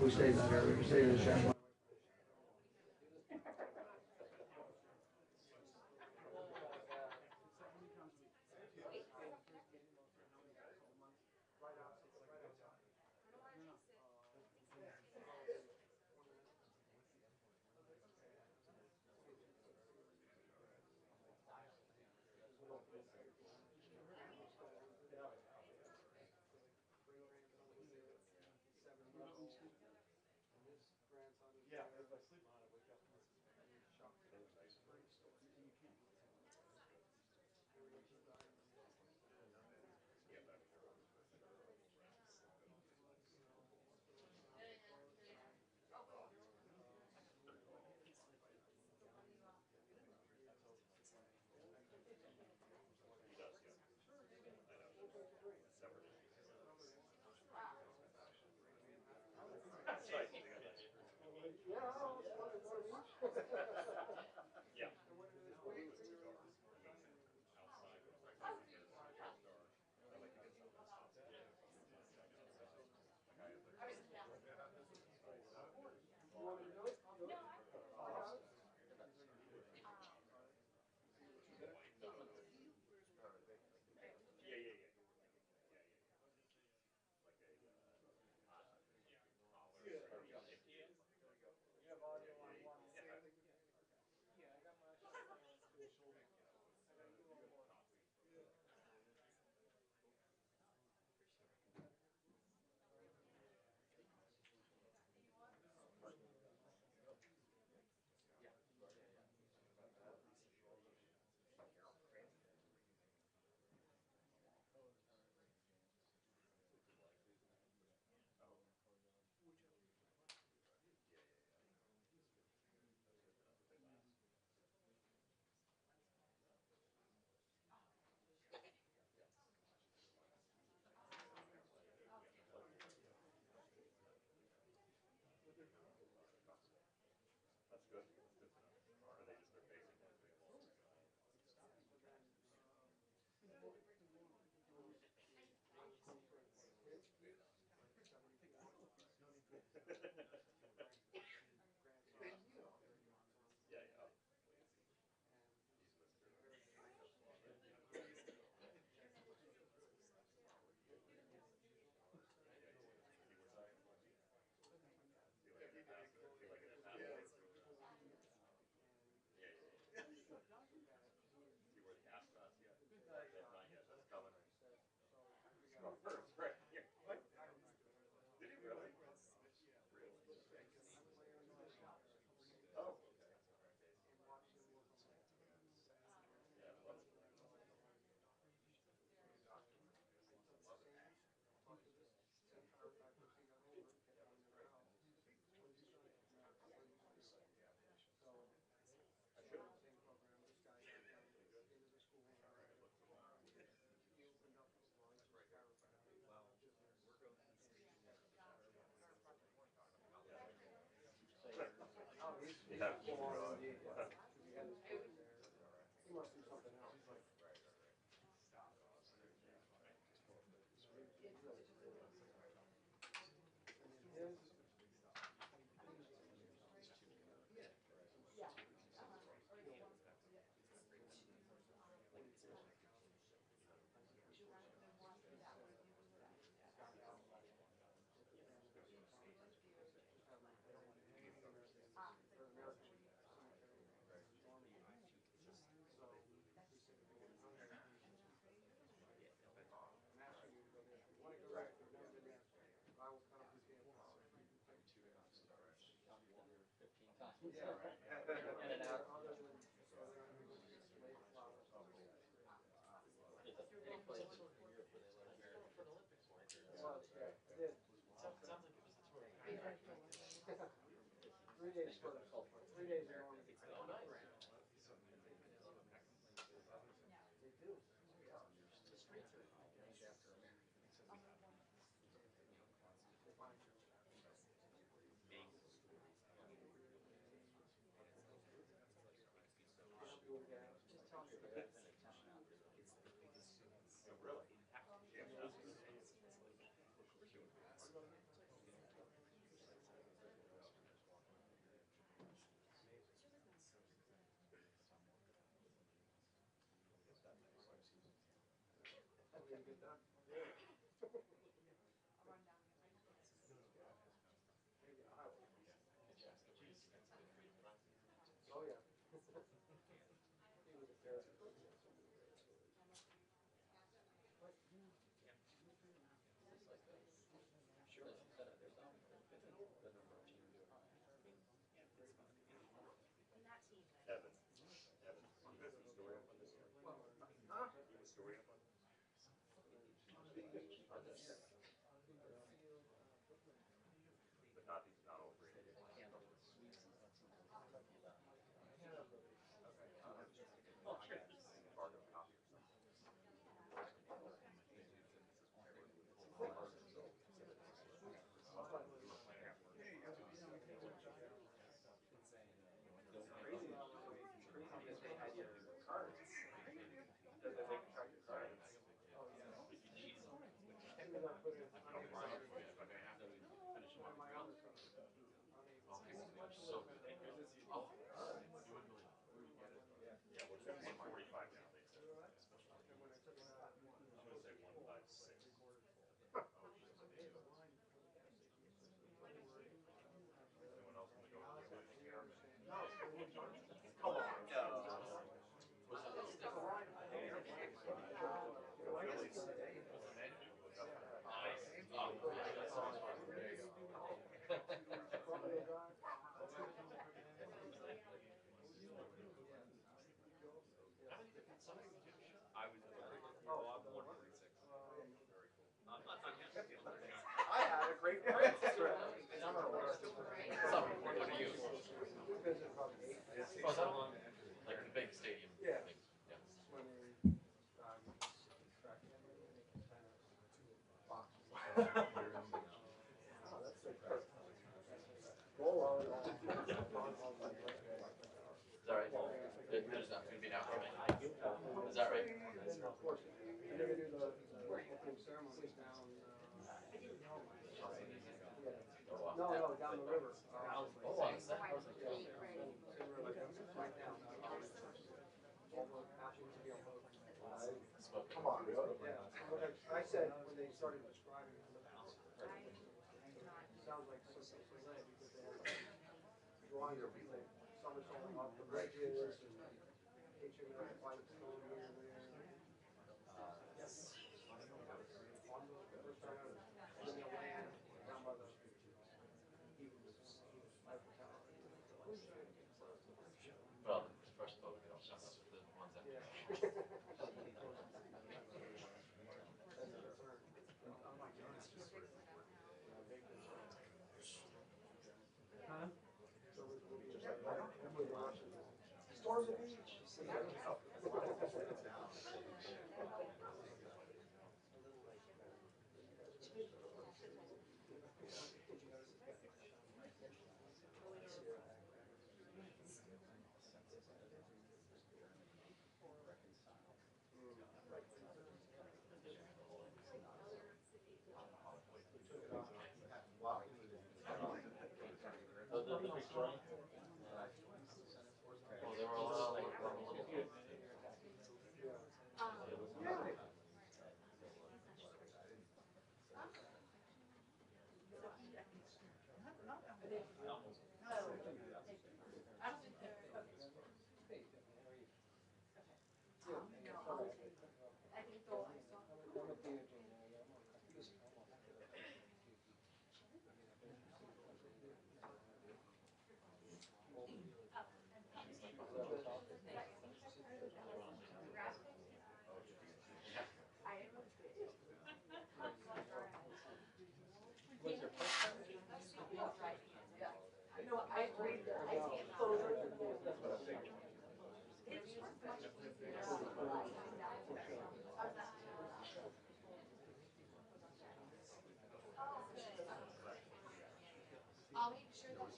We stayed in that area, we stayed in Champlain. Oh yeah. Evan. Evan. You got the story up on this one? Huh? You have a story up on this one? On this? But not these, not all three. Embargo copy or something. Yeah, well, it's 145 now, they said. I was gonna say 156. Anyone else want to go to the election here? Come on. Was it stiff? Nice. Oh, yeah, that's so much fun. There you go. I was I'm 146. Very cool. I'm not I had a great time. Summer work. Summer work. What do you? Oh, is that one? Like the big stadium. Yeah. Things. Yeah. When they Is that right? There's not going to be an outcome. Is that right? of course, and they're gonna do the opening ceremonies down. No, down the river. Oh, I was like, Right down. All the matching to be on both. come on, Yeah, I said when they started describing it, it sounds like something like because they have drawings of people somersaulting off the bridges and picturing the flights going here and there. yes. On the first time, and then they'll land down by the Well, the first boat, we don't shut up with the ones that. Huh? Storms the beach. Oh, they were all like, I'll make sure that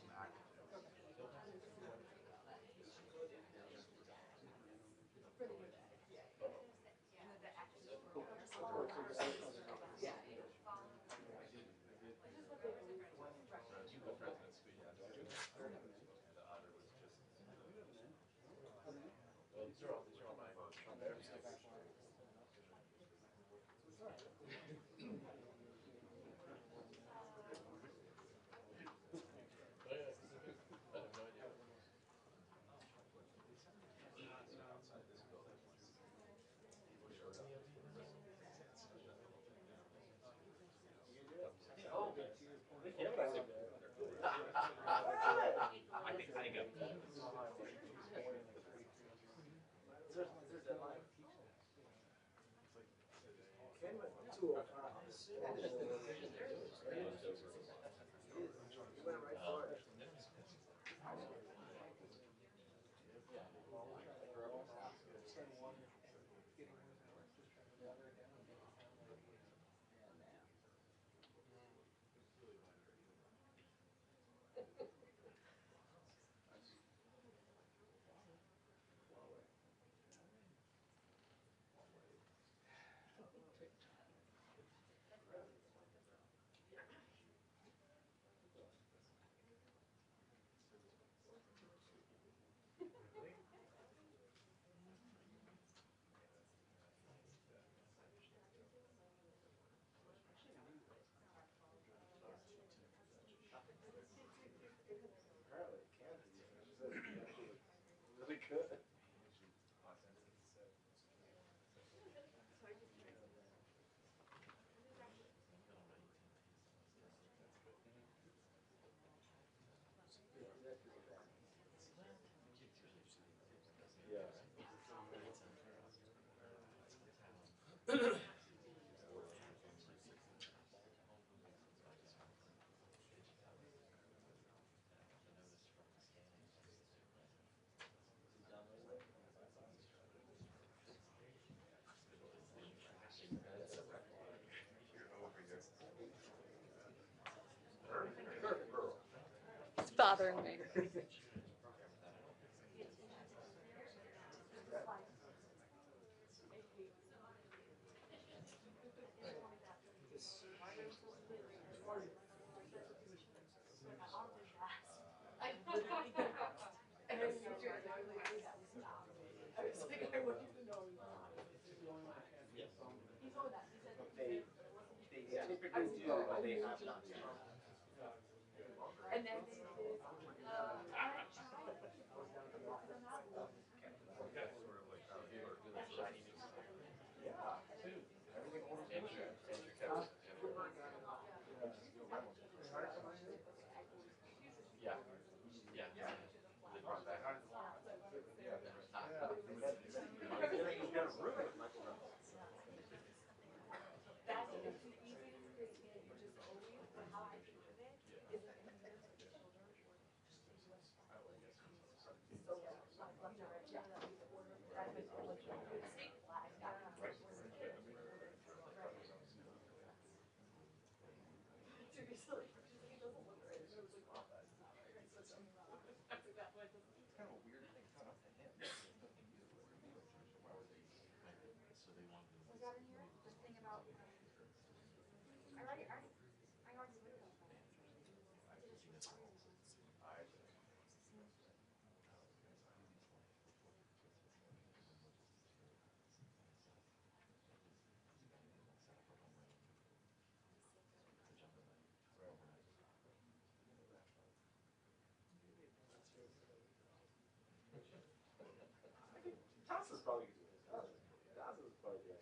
these are all my Ken went 205. He went right for it. Apparently, Kansas really good. Yeah. It's bothering me. They typically do, but they have not. And then they did, Yeah. Yeah. They brought back. He's got a room with Michael Reynolds. that's the easiest Christmas, just always, but how I think of it, is that when you're with the children, or so like left or right, yeah, that we order, that was like a state flag, that was seriously, he doesn't look right, it was like, oh, that's not right, it's such a, I think that way, It's kind of a weird thing, it's not up to him. It's up to you. Why would they? So they wanted to. was that in here, the thing about, I already wrote about that. Toss is probably good. Toss is probably good.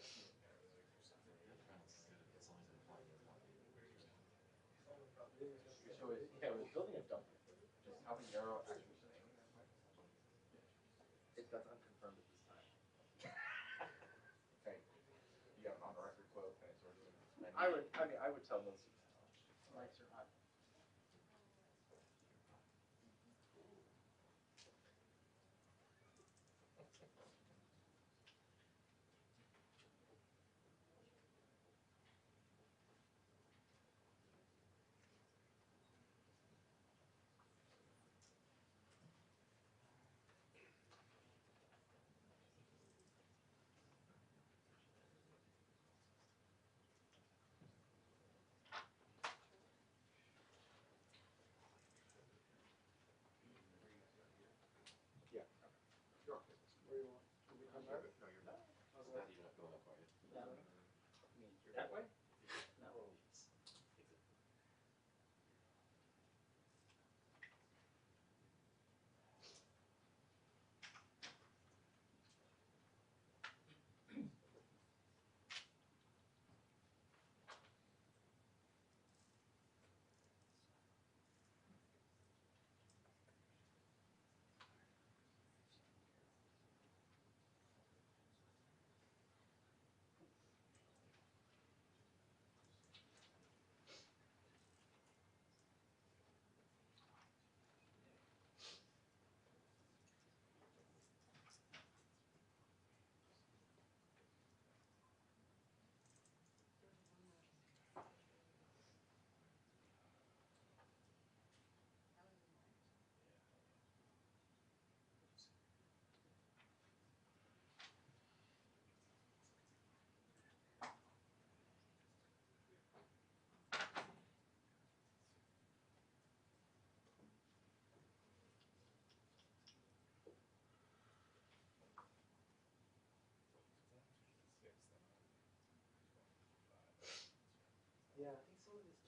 So yeah, it was building a dump. Just how the arrow actually saying. That's unconfirmed at this time. Okay. You got an on the record quote, kind of sort of. I would tell those mics are hot.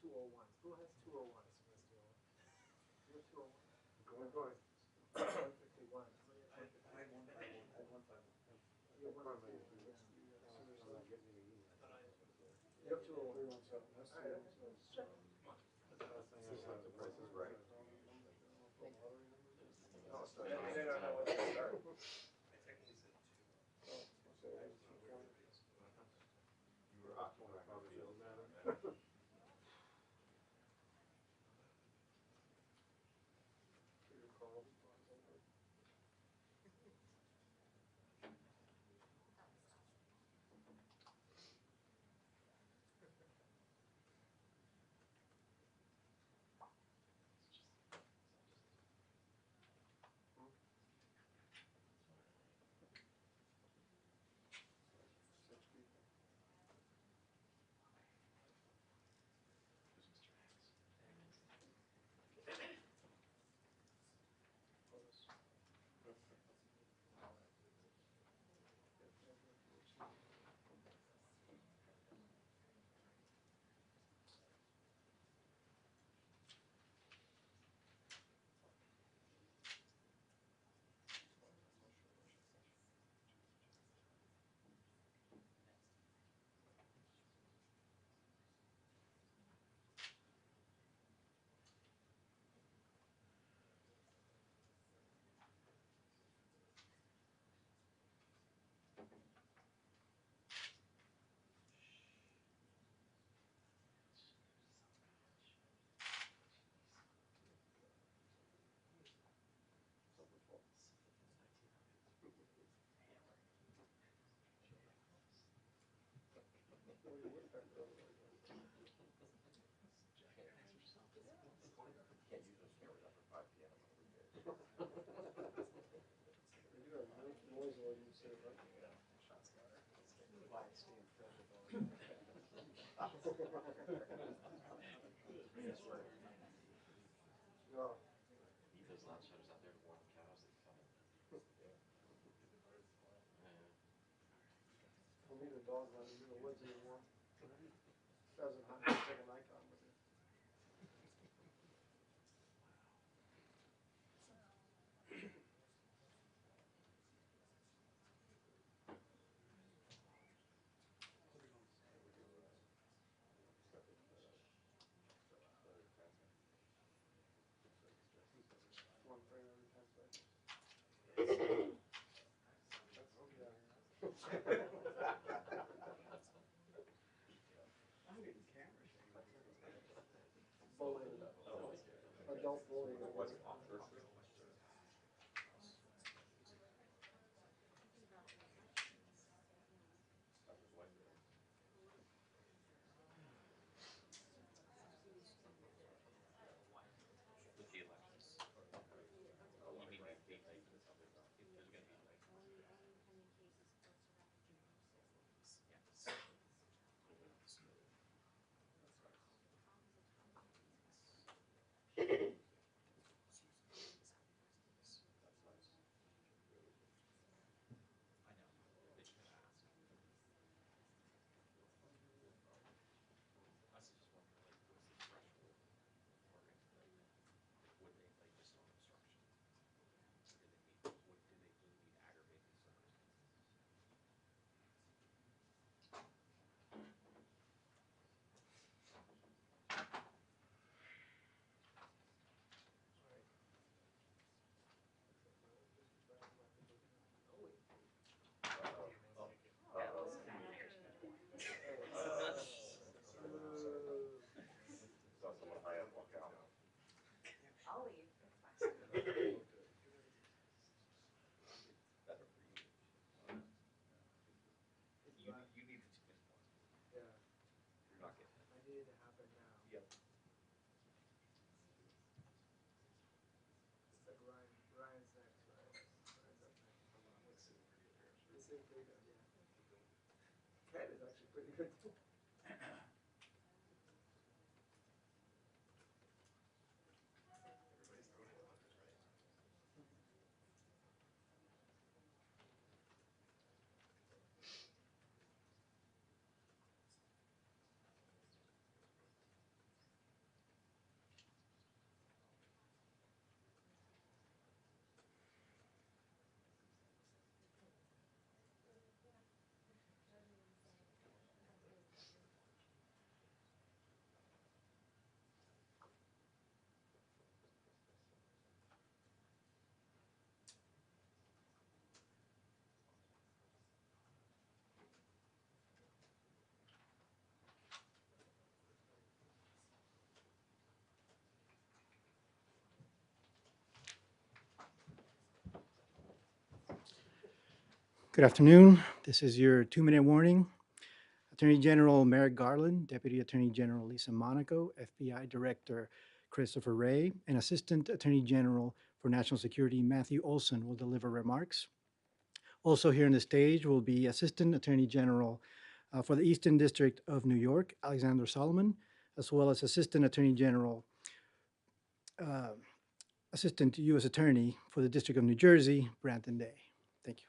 201s. Who has 201s? You have 201? Going, going. 151. I had one five one. I had one five one. You have I'm 151. not getting any email. You have 201. All right. Last thing I saw, the price is right. No, it's not. They don't know what to start. You were occupied by the field matter. Your call. Can't use those cameras after 5 p.m. on the weekend. They do have noise ordinance there, right? Why stay in front of all? No. Need those loud shutters out there to warn the cows that you're coming. Don't leave the dog running in the woods anymore. Doesn't hunt, just take a Nikon with you. One frame every 10 seconds. Bullying. Adult bullying. With the elections. You mean like date night for something? If there's gonna be like. Saw someone high up walk out. I'll leave, it's fine. Better for you. You need the chicken one. Yeah, You're not getting it. I need it to happen now. Yep. It's like Ryan's next, Ryan's up next. The same thing, yeah. Cat is actually pretty good too. Good afternoon. This is your 2-minute warning. Attorney General Merrick Garland, Deputy Attorney General Lisa Monaco, FBI Director Christopher Wray, and Assistant Attorney General for National Security Matthew Olson will deliver remarks. Also here on the stage will be Assistant Attorney General for the Eastern District of New York, Alexander Solomon, as well as Assistant Attorney General, Assistant U.S. Attorney for the District of New Jersey, Branton Day. Thank you.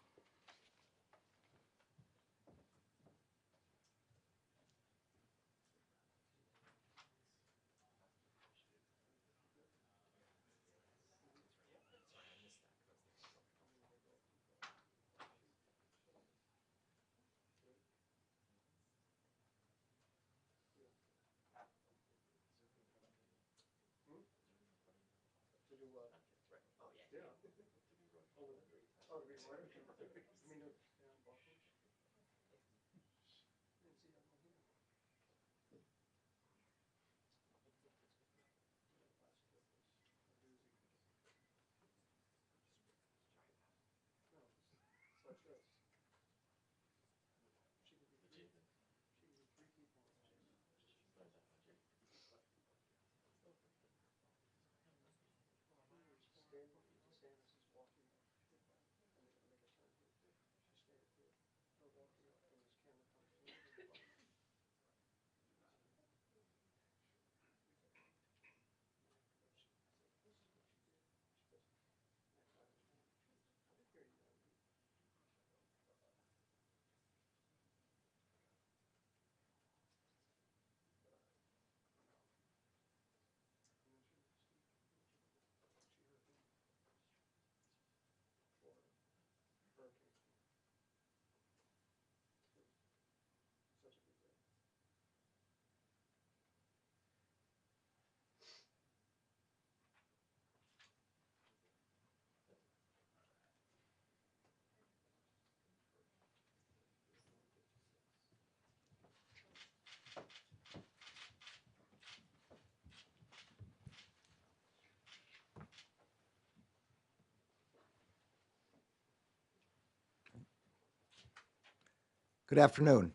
Good afternoon.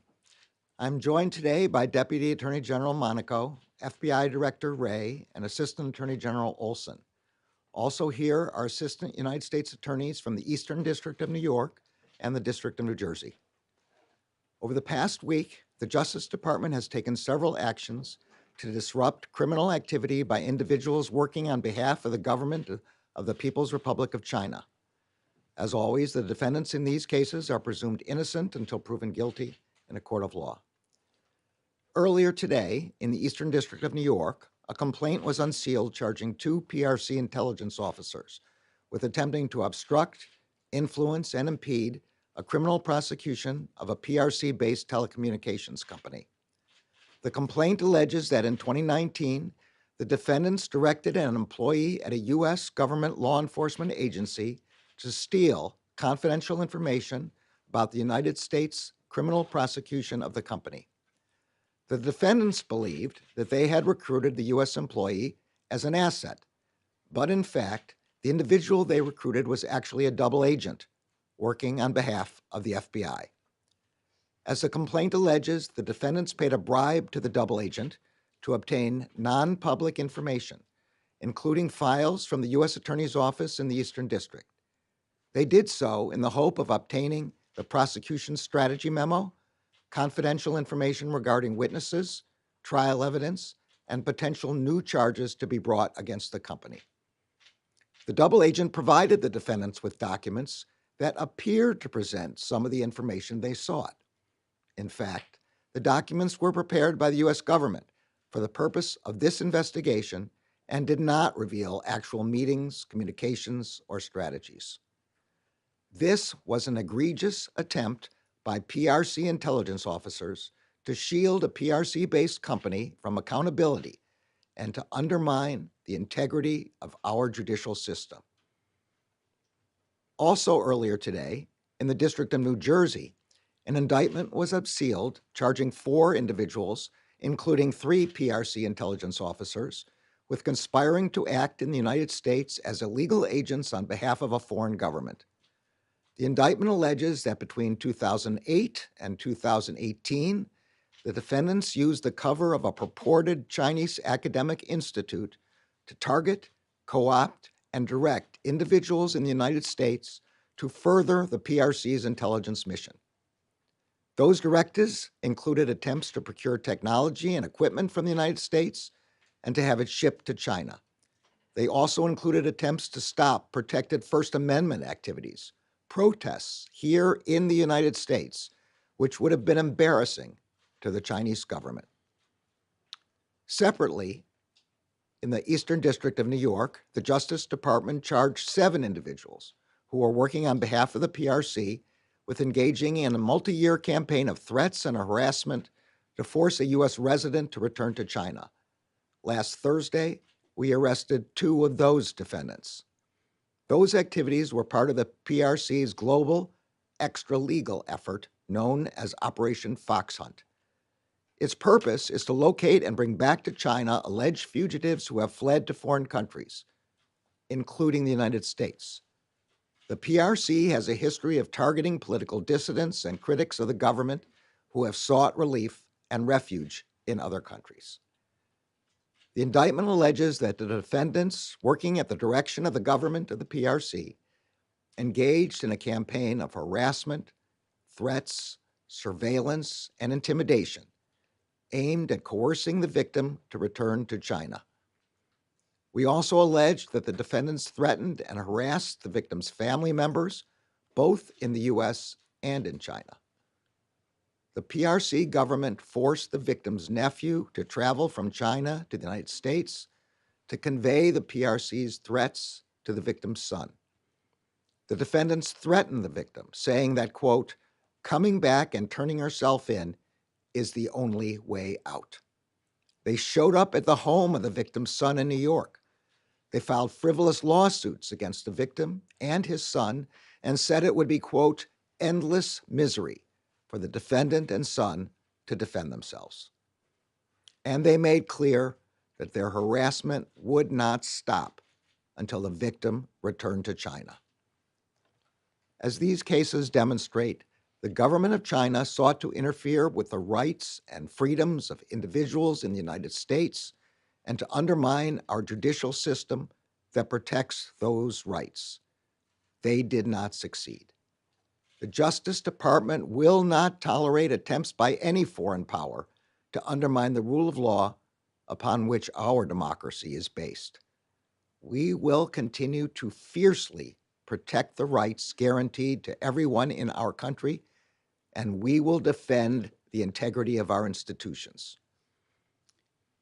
I'm joined today by Deputy Attorney General Monaco, FBI Director Wray, and Assistant Attorney General Olson. Also here are Assistant United States Attorneys from the Eastern District of New York and the District of New Jersey. Over the past week, the Justice Department has taken several actions to disrupt criminal activity by individuals working on behalf of the government of the People's Republic of China. As always, the defendants in these cases are presumed innocent until proven guilty in a court of law. Earlier today, in the Eastern District of New York, a complaint was unsealed charging 2 PRC intelligence officers with attempting to obstruct, influence, and impede a criminal prosecution of a PRC-based telecommunications company. The complaint alleges that in 2019, the defendants directed an employee at a U.S. government law enforcement agency to steal confidential information about the United States criminal prosecution of the company. The defendants believed that they had recruited the U.S. employee as an asset, but in fact, the individual they recruited was actually a double agent working on behalf of the FBI. As the complaint alleges, the defendants paid a bribe to the double agent to obtain non-public information, including files from the U.S. Attorney's Office in the Eastern District. They did so in the hope of obtaining the prosecution strategy memo, confidential information regarding witnesses, trial evidence, and potential new charges to be brought against the company. The double agent provided the defendants with documents that appeared to present some of the information they sought. In fact, the documents were prepared by the U.S. government for the purpose of this investigation and did not reveal actual meetings, communications, or strategies. This was an egregious attempt by PRC intelligence officers to shield a PRC-based company from accountability and to undermine the integrity of our judicial system. Also earlier today, in the District of New Jersey, an indictment was unsealed charging 4 individuals, including 3 PRC intelligence officers, with conspiring to act in the United States as illegal agents on behalf of a foreign government. The indictment alleges that between 2008 and 2018, the defendants used the cover of a purported Chinese academic institute to target, co-opt, and direct individuals in the United States to further the PRC's intelligence mission. Those directives included attempts to procure technology and equipment from the United States and to have it shipped to China. They also included attempts to stop protected First Amendment activities, protests here in the United States, which would have been embarrassing to the Chinese government. Separately, in the Eastern District of New York, the Justice Department charged 7 individuals who were working on behalf of the PRC with engaging in a multi-year campaign of threats and harassment to force a U.S. resident to return to China. Last Thursday, we arrested 2 of those defendants. Those activities were part of the PRC's global extra-legal effort known as Operation Fox Hunt. Its purpose is to locate and bring back to China alleged fugitives who have fled to foreign countries, including the United States. The PRC has a history of targeting political dissidents and critics of the government who have sought relief and refuge in other countries. The indictment alleges that the defendants, working at the direction of the government of the PRC, engaged in a campaign of harassment, threats, surveillance, and intimidation aimed at coercing the victim to return to China. We also allege that the defendants threatened and harassed the victim's family members, both in the U.S. and in China. The PRC government forced the victim's nephew to travel from China to the United States to convey the PRC's threats to the victim's son. The defendants threatened the victim, saying that, quote, coming back and turning herself in is the only way out. They showed up at the home of the victim's son in New York. They filed frivolous lawsuits against the victim and his son and said it would be, quote, endless misery for the defendant and son to defend themselves. And they made clear that their harassment would not stop until the victim returned to China. As these cases demonstrate, the government of China sought to interfere with the rights and freedoms of individuals in the United States and to undermine our judicial system that protects those rights. They did not succeed. The Justice Department will not tolerate attempts by any foreign power to undermine the rule of law upon which our democracy is based. We will continue to fiercely protect the rights guaranteed to everyone in our country, and we will defend the integrity of our institutions.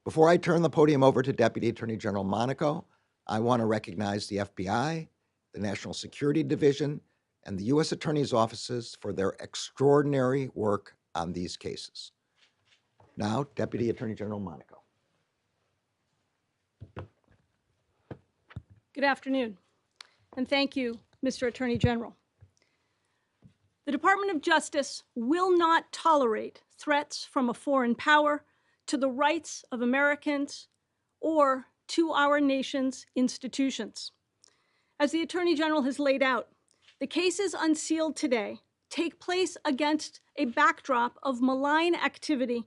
Before I turn the podium over to Deputy Attorney General Monaco, I want to recognize the FBI, the National Security Division, and the U.S. Attorney's offices for their extraordinary work on these cases. Now, Deputy Attorney General Monaco. Good afternoon, and thank you, Mr. Attorney General. The Department of Justice will not tolerate threats from a foreign power to the rights of Americans or to our nation's institutions. As the Attorney General has laid out, the cases unsealed today take place against a backdrop of malign activity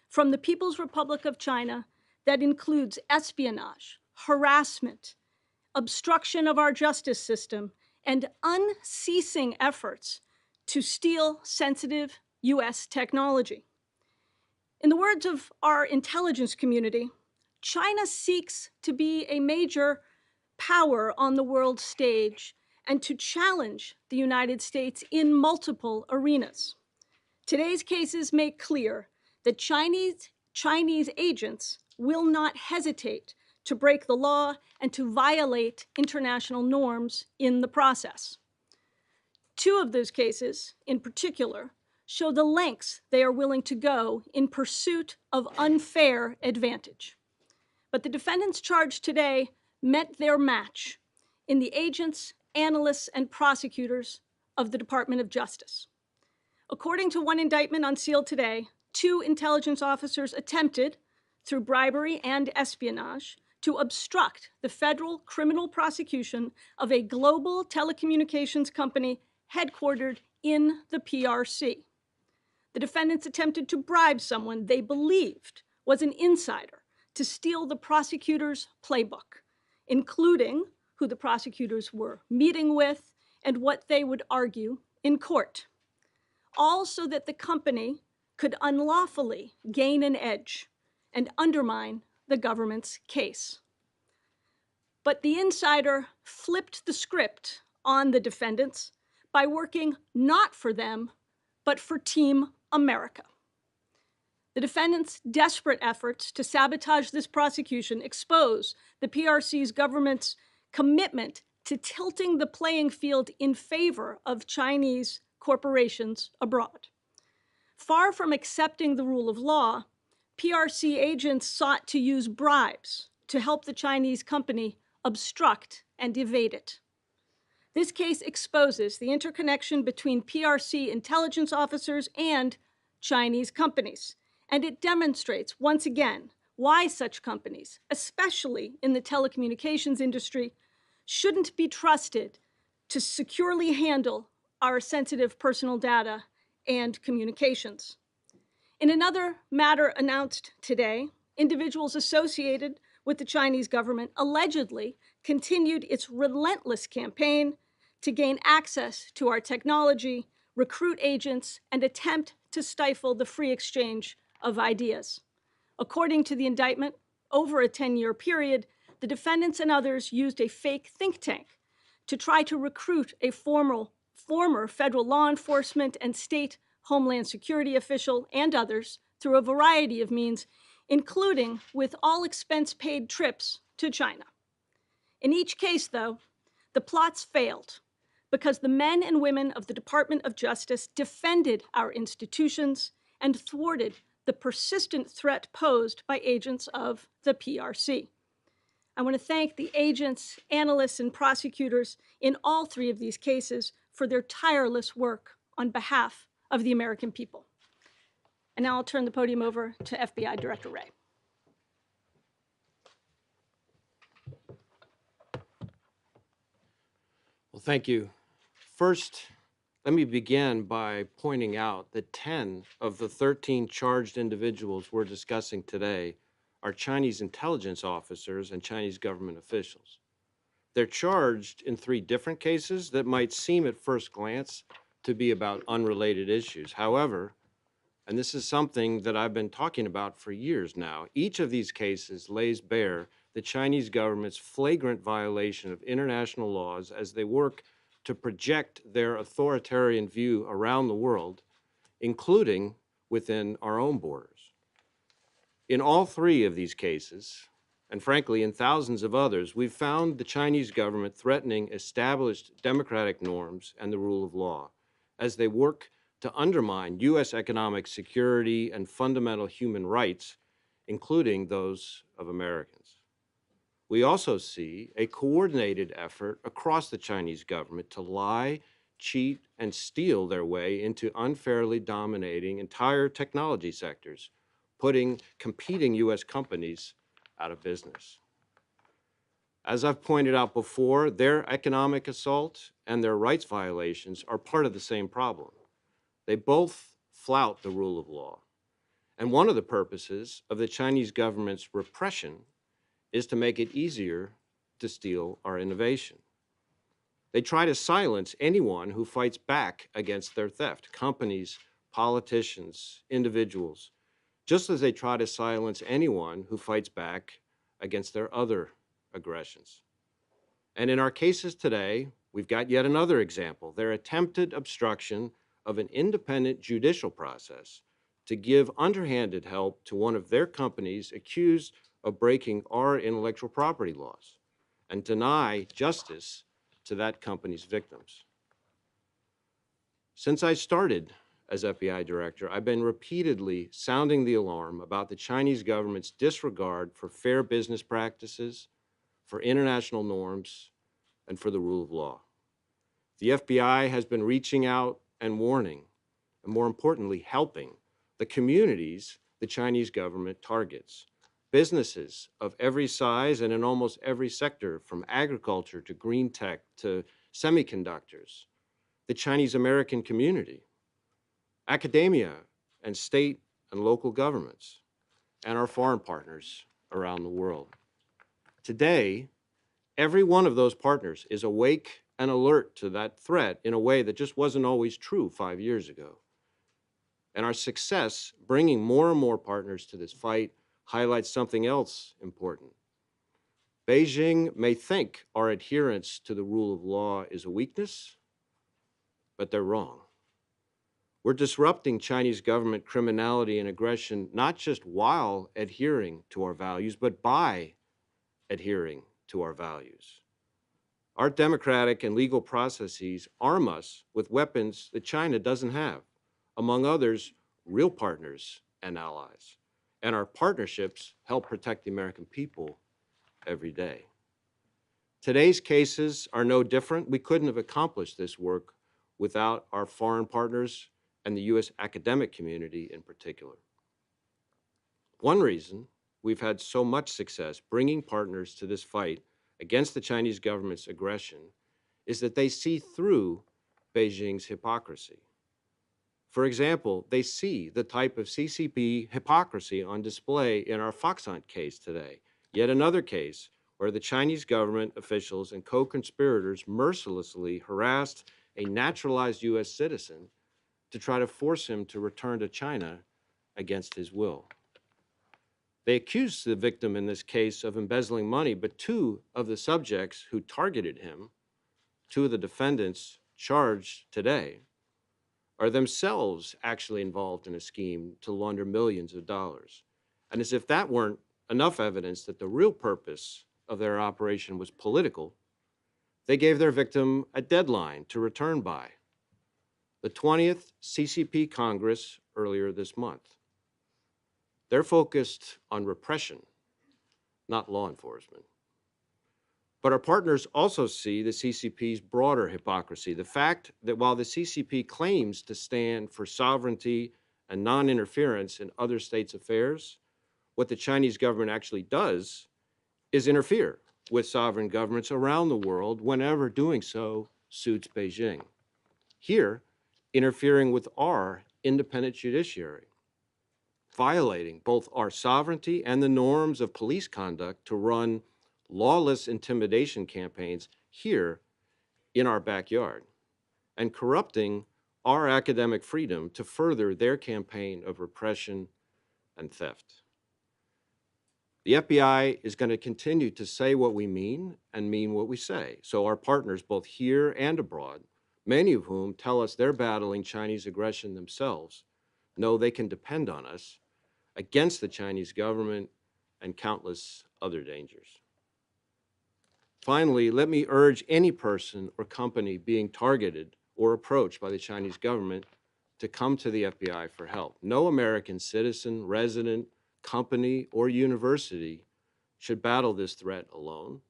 from the People's Republic of China that includes espionage, harassment, obstruction of our justice system, and unceasing efforts to steal sensitive U.S. technology. In the words of our intelligence community, China seeks to be a major power on the world stage and to challenge the United States in multiple arenas. Today's cases make clear that Chinese agents will not hesitate to break the law and to violate international norms in the process. 2 of those cases, in particular, show the lengths they are willing to go in pursuit of unfair advantage. But the defendants charged today met their match in the agents, analysts, and prosecutors of the Department of Justice. According to one indictment unsealed today, 2 intelligence officers attempted, through bribery and espionage, to obstruct the federal criminal prosecution of a global telecommunications company headquartered in the PRC. The defendants attempted to bribe someone they believed was an insider to steal the prosecutor's playbook, including who the prosecutors were meeting with and what they would argue in court, all so that the company could unlawfully gain an edge and undermine the government's case. But the insider flipped the script on the defendants by working not for them, but for Team America. The defendants' desperate efforts to sabotage this prosecution expose the PRC's government's commitment to tilting the playing field in favor of Chinese corporations abroad. Far from accepting the rule of law, PRC agents sought to use bribes to help the Chinese company obstruct and evade it. This case exposes the interconnection between PRC intelligence officers and Chinese companies, and it demonstrates once again why such companies, especially in the telecommunications industry, shouldn't be trusted to securely handle our sensitive personal data and communications. In another matter announced today, individuals associated with the Chinese government allegedly continued its relentless campaign to gain access to our technology, recruit agents, and attempt to stifle the free exchange of ideas. According to the indictment, over a 10-year period, the defendants and others used a fake think tank to try to recruit a former federal law enforcement and state homeland security official and others through a variety of means, including with all expense-paid trips to China. In each case, though, the plots failed because the men and women of the Department of Justice defended our institutions and thwarted the persistent threat posed by agents of the PRC. I want to thank the agents, analysts, and prosecutors in all three of these cases for their tireless work on behalf of the American people. And now I'll turn the podium over to FBI Director Wray. Well, thank you. First, let me begin by pointing out that 10 of the 13 charged individuals we're discussing today are Chinese intelligence officers and Chinese government officials. They're charged in 3 different cases that might seem at first glance to be about unrelated issues. However, and this is something that I've been talking about for years now, each of these cases lays bare the Chinese government's flagrant violation of international laws as they work to project their authoritarian view around the world, including within our own borders. In all 3 of these cases, and frankly in thousands of others, we've found the Chinese government threatening established democratic norms and the rule of law as they work to undermine U.S. economic security and fundamental human rights, including those of Americans. We also see a coordinated effort across the Chinese government to lie, cheat, and steal their way into unfairly dominating entire technology sectors, putting competing U.S. companies out of business. As I've pointed out before, their economic assault and their rights violations are part of the same problem. They both flout the rule of law. And one of the purposes of the Chinese government's repression is to make it easier to steal our innovation. They try to silence anyone who fights back against their theft, companies, politicians, individuals, just as they try to silence anyone who fights back against their other aggressions. And in our cases today, we've got yet another example, their attempted obstruction of an independent judicial process to give underhanded help to one of their companies accused of breaking our intellectual property laws and deny justice to that company's victims. Since I started as FBI director, I've been repeatedly sounding the alarm about the Chinese government's disregard for fair business practices, for international norms, and for the rule of law. The FBI has been reaching out and warning, and more importantly, helping the communities the Chinese government targets. Businesses of every size and in almost every sector, from agriculture to green tech to semiconductors. the Chinese American community, academia, and state and local governments, and our foreign partners around the world. Today, every one of those partners is awake and alert to that threat in a way that just wasn't always true 5 years ago. And our success bringing more and more partners to this fight highlights something else important. Beijing may think our adherence to the rule of law is a weakness, but they're wrong. We're disrupting Chinese government criminality and aggression not just while adhering to our values, but by adhering to our values. Our democratic and legal processes arm us with weapons that China doesn't have, among others, real partners and allies. And our partnerships help protect the American people every day. Today's cases are no different. We couldn't have accomplished this work without our foreign partners and the U.S. academic community in particular. One reason we've had so much success bringing partners to this fight against the Chinese government's aggression is that they see through Beijing's hypocrisy. For example, they see the type of CCP hypocrisy on display in our Fox Hunt case today, yet another case where the Chinese government officials and co-conspirators mercilessly harassed a naturalized U.S. citizen to try to force him to return to China against his will. They accused the victim in this case of embezzling money, but two of the subjects who targeted him, two of the defendants charged today, are themselves actually involved in a scheme to launder millions of dollars. And as if that weren't enough evidence that the real purpose of their operation was political, they gave their victim a deadline to return by, the 20th CCP Congress earlier this month. They're focused on repression, not law enforcement. But our partners also see the CCP's broader hypocrisy, the fact that while the CCP claims to stand for sovereignty and non-interference in other states' affairs, what the Chinese government actually does is interfere with sovereign governments around the world whenever doing so suits Beijing. Here, interfering with our independent judiciary, violating both our sovereignty and the norms of police conduct to run lawless intimidation campaigns here in our backyard, and corrupting our academic freedom to further their campaign of repression and theft. The FBI is going to continue to say what we mean and mean what we say. So our partners, both here and abroad, many of whom tell us they're battling Chinese aggression themselves, know they can depend on us against the Chinese government and countless other dangers. Finally, let me urge any person or company being targeted or approached by the Chinese government to come to the FBI for help. No American citizen, resident, company, or university should battle this threat alone,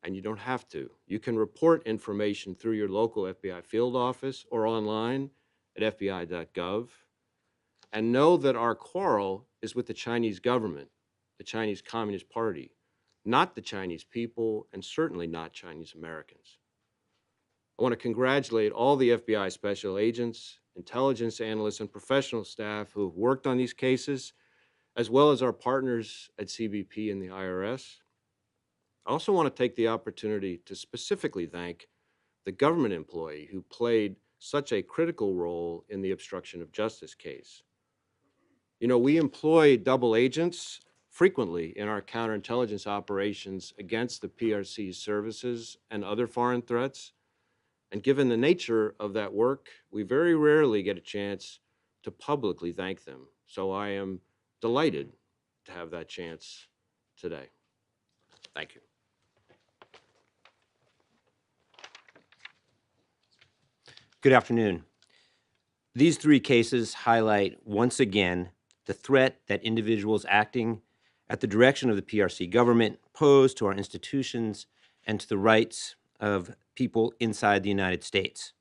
and you don't have to. You can report information through your local FBI field office or online at fbi.gov, and know that our quarrel is with the Chinese government, the Chinese Communist Party, not the Chinese people, and certainly not Chinese Americans. I want to congratulate all the FBI special agents, intelligence analysts, and professional staff who have worked on these cases, as well as our partners at CBP and the IRS. I also want to take the opportunity to specifically thank the government employee who played such a critical role in the obstruction of justice case. You know, we employ double agents frequently in our counterintelligence operations against the PRC's services and other foreign threats. And given the nature of that work, we very rarely get a chance to publicly thank them. So I am delighted to have that chance today. Thank you. Good afternoon. These three cases highlight once again the threat that individuals acting at the direction of the PRC government pose to our institutions and to the rights of people inside the United States.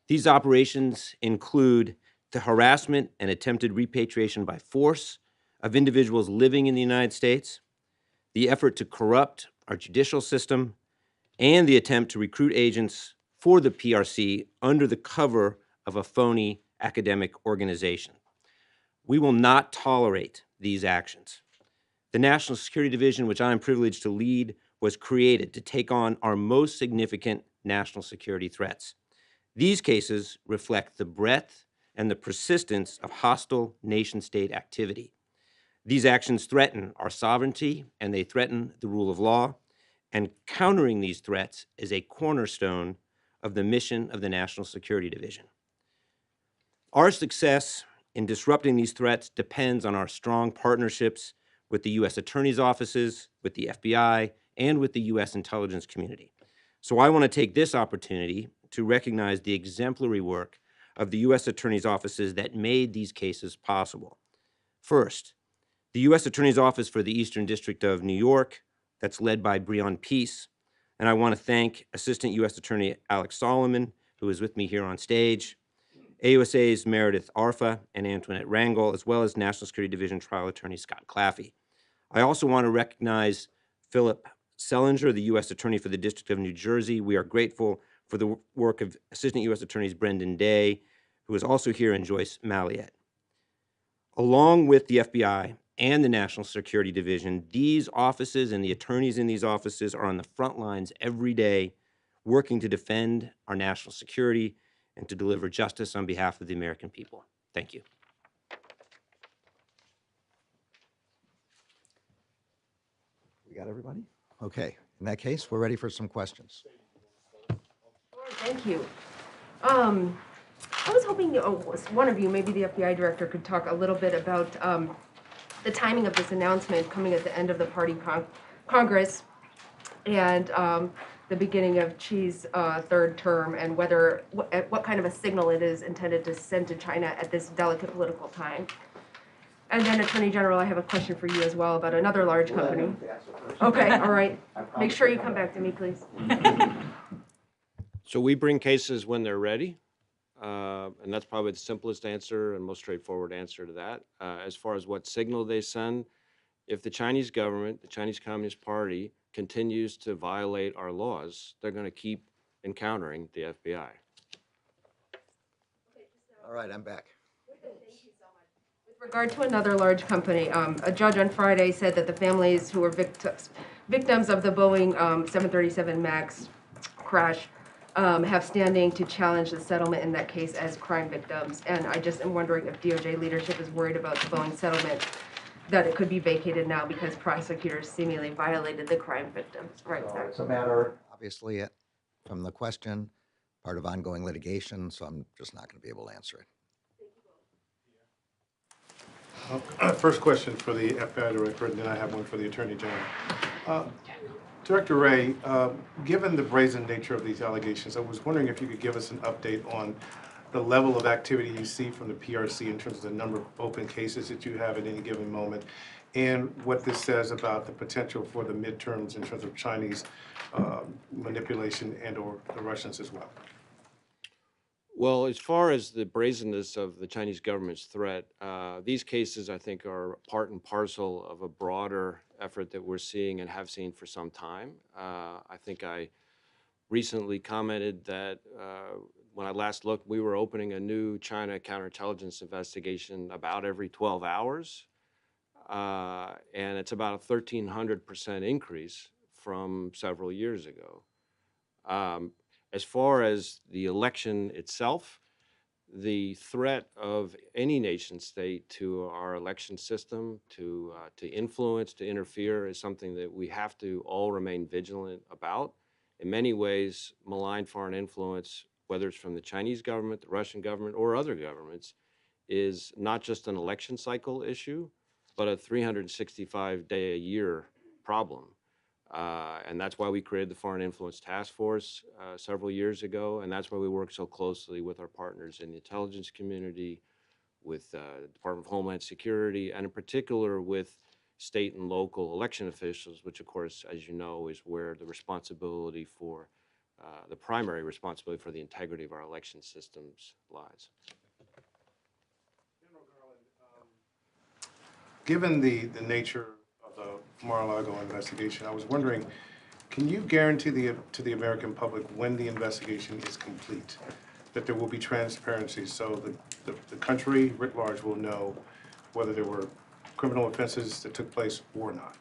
These operations include the harassment and attempted repatriation by force of individuals living in the United States, the effort to corrupt our judicial system, and the attempt to recruit agents for the PRC under the cover of a phony academic organization. We will not tolerate these actions. The National Security Division, which I am privileged to lead, was created to take on our most significant national security threats. These cases reflect the breadth and the persistence of hostile nation-state activity. These actions threaten our sovereignty and they threaten the rule of law, and countering these threats is a cornerstone of the mission of the National Security Division. Our success in disrupting these threats depends on our strong partnerships with the U.S. Attorney's offices, with the FBI, and with the U.S. intelligence community. So I want to take this opportunity to recognize the exemplary work of the U.S. Attorney's offices that made these cases possible. First, the U.S. Attorney's Office for the Eastern District of New York, that's led by Breon Peace, and I want to thank Assistant U.S. Attorney Alex Solomon, who is with me here on stage, AUSA's Meredith Arfa and Antoinette Rangel, as well as National Security Division Trial Attorney Scott Claffey. I also want to recognize Philip Sellinger, the U.S. Attorney for the District of New Jersey. We are grateful for the work of Assistant U.S. Attorneys Brendan Day, who is also here, and Joyce Malliette. Along with the FBI and the National Security Division, these offices and the attorneys in these offices are on the front lines every day, working to defend our national security and to deliver justice on behalf of the American people. Thank you. We got everybody? Okay. In that case, we're ready for some questions. Thank you. I was hoping one of you, maybe the FBI director, could talk a little bit about the timing of this announcement coming at the end of the party Congress and the beginning of Xi's third term, and what kind of a signal it is intended to send to China at this delicate political time. And then, Attorney General, I have a question for you as well about another large company. Okay, all right. Make sure you come back to me, please. So we bring cases when they're ready, and that's probably the simplest answer and most straightforward answer to that. As far as what signal they send, if the Chinese government, the Chinese Communist Party, continues to violate our laws, they're going to keep encountering the FBI. All right, I'm back. With regard to another large company, a judge on Friday said that the families who were victims of the Boeing 737 MAX crash have standing to challenge the settlement in that case as crime victims. And I just am wondering if DOJ leadership is worried about the Boeing settlement, that it could be vacated now because prosecutors seemingly violated the crime victims' rights. So it's a matter, obviously, from the question, part of ongoing litigation, so I'm just not going to be able to answer it. First question for the FBI director, and then I have one for the Attorney General. Director Wray, given the brazen nature of these allegations, I was wondering if you could give us an update on the level of activity you see from the PRC in terms of the number of open cases that you have at any given moment, and what this says about the potential for the midterms in terms of Chinese manipulation and or the Russians as well. Well, as far as the brazenness of the Chinese government's threat, these cases, I think, are part and parcel of a broader effort that we're seeing and have seen for some time. I think I recently commented that when I last looked, we were opening a new China counterintelligence investigation about every 12 hours. And it's about a 1,300% increase from several years ago. As far as the election itself, the threat of any nation state to our election system, to influence, to interfere, is something that we have to all remain vigilant about. In many ways, malign foreign influence, whether it's from the Chinese government, the Russian government, or other governments, is not just an election cycle issue, but a 365-day-a-year problem. And that's why we created the Foreign Influence Task Force several years ago, and that's why we work so closely with our partners in the intelligence community, with the Department of Homeland Security, and in particular with state and local election officials, which of course, as you know, is where the responsibility for, the primary responsibility for the integrity of our election systems lies. General Garland, given the nature of the Mar-a-Lago investigation, I was wondering, Can you guarantee to the American public when the investigation is complete, that there will be transparency so the country writ large will know whether there were criminal offenses that took place or not?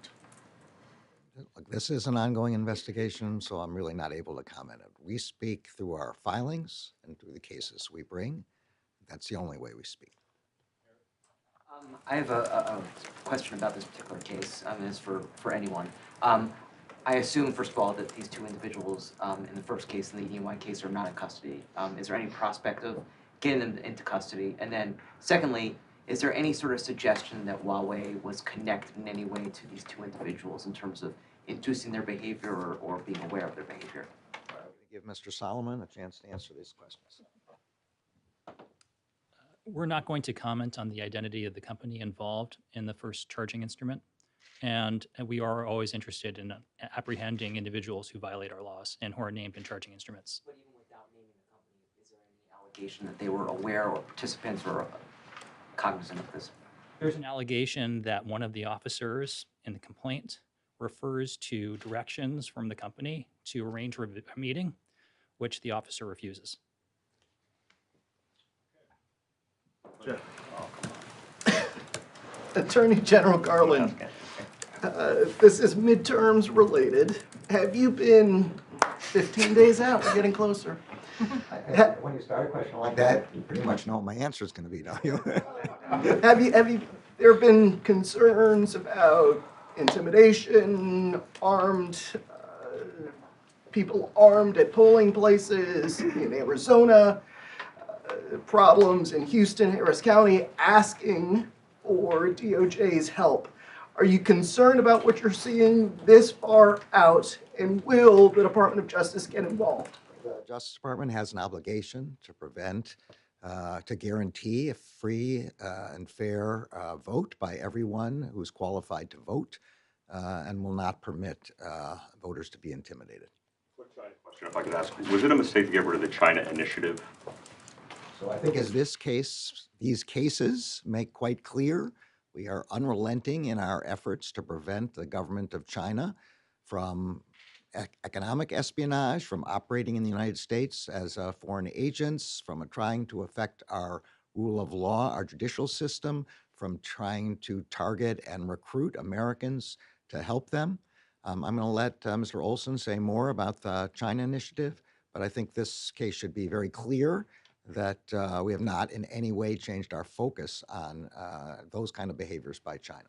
Look, this is an ongoing investigation, so I'm really not able to comment on it. We speak through our filings and through the cases we bring. That's the only way we speak. I have a question about this particular case. It's for anyone. I assume, first of all, that these two individuals in the first case and the EY case are not in custody. Is there any prospect of getting them into custody? And then, secondly, is there any sort of suggestion that Huawei was connected in any way to these two individuals in terms of inducing their behavior or being aware of their behavior? I'm going to give Mr. Solomon a chance to answer these questions. We're not going to comment on the identity of the company involved in the first charging instrument. And we are always interested in apprehending individuals who violate our laws and who are named in charging instruments. But even without naming the company, is there any allegation that they were aware or participants or cognizant of this? There's an allegation that one of the officers in the complaint refers to directions from the company to arrange a meeting, which the officer refuses. Attorney General Garland, this is midterms related. Have you been 15 days out? We're getting closer. When you start a question like that, you pretty much know what my answer is going to be, don't you? There have been concerns about intimidation, people armed at polling places in Arizona, problems in Houston, Harris County, asking for DOJ's help. Are you concerned about what you're seeing this far out, and will the Department of Justice get involved? The Justice Department has an obligation to to guarantee a free and fair vote by everyone who's qualified to vote, and will not permit voters to be intimidated. Quick side question, if I could ask, was it a mistake to get rid of the China initiative? So I think as these cases make quite clear, we are unrelenting in our efforts to prevent the government of China from economic espionage, from operating in the United States as foreign agents, from trying to affect our rule of law, our judicial system, from trying to target and recruit Americans to help them. I'm going to let Mr. Olson say more about the China initiative, but I think this case should be very clear that we have not in any way changed our focus on those kind of behaviors by China.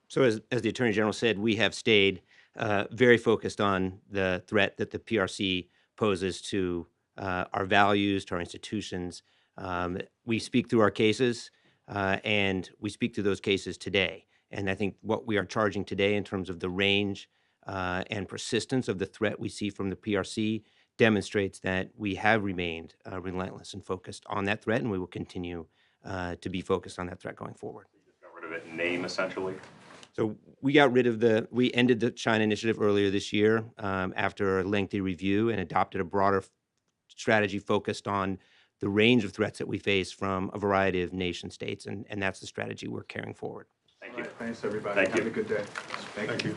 So as the Attorney General said, we have stayed very focused on the threat that the PRC poses to our values, to our institutions. We speak through our cases, and we speak through those cases today. And I think what we are charging today in terms of the range and persistence of the threat we see from the PRC demonstrates that we have remained relentless and focused on that threat, and we will continue to be focused on that threat going forward. You just got rid of it in name, essentially? So we ended the China initiative earlier this year after a lengthy review and adopted a broader strategy focused on the range of threats that we face from a variety of nation states, and that's the strategy we're carrying forward. Thank you. Thanks, everybody. Thank Have you. a good day. Thank you.